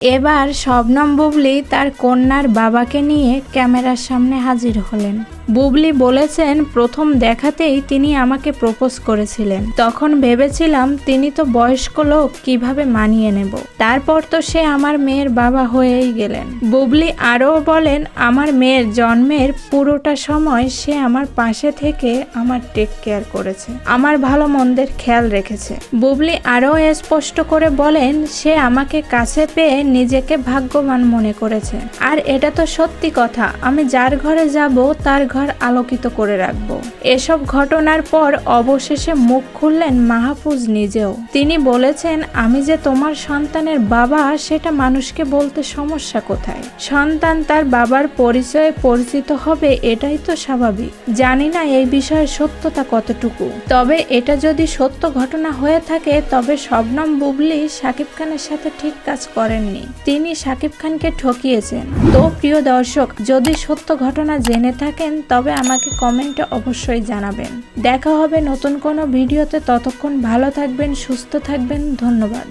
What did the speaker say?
এবার শবনম বুবলি তার কন্যার বাবাকে নিয়ে ক্যামেরার সামনে হাজির হলেন। বুবলি বলেছেন, প্রথম দেখাতেই তিনি আমাকে প্রপোজ করেছিলেন। তখন ভেবেছিলাম তিনি তো বয়স্ক লোক, কিভাবে মানিয়ে নেব। তারপর তো সে আমার মেয়ের বাবা হয়েই গেলেন। বুবলি আরও বলেন, আমার মেয়ের জন্মের পুরোটা সময় সে আমার পাশে থেকে আমার টেক কেয়ার করেছে, আমার ভালো মন্দের খেয়াল রেখেছে। বুবলি আরও স্পষ্ট করে বলেন, সে আমাকে কাছে পেয়ে নিজেকে ভাগ্যবান মনে করেছে। আর এটা তো সত্যি কথা, আমি যার ঘরে যাব তার ঘর আলোকিত করে রাখবো। এসব ঘটনার পর অবশেষে মুখ খুললেন মাহফুজ নিজেও। তিনি বলেছেন, আমি যে তোমার সন্তানের বাবা সেটা মানুষকে বলতে সমস্যা কোথায়? সন্তান তার বাবার পরিচয়ে পরিচিত হবে, এটাই তো স্বাভাবিক। জানি না এই বিষয়ের সত্যতা কতটুকু, তবে এটা যদি সত্য ঘটনা হয়ে থাকে তবে শবনম বুবলি শাকিব খানের সাথে ঠিক কাজ করেননি, তিনি শাকিব খানকে ঠকিয়েছেন। তো প্রিয় দর্শক, যদি সত্য ঘটনা জেনে থাকেন তবে আমাকে কমেন্টে অবশ্যই জানাবেন। দেখা হবে নতুন কোনো ভিডিওতে, ততক্ষণ ভালো থাকবেন, সুস্থ থাকবেন। ধন্যবাদ।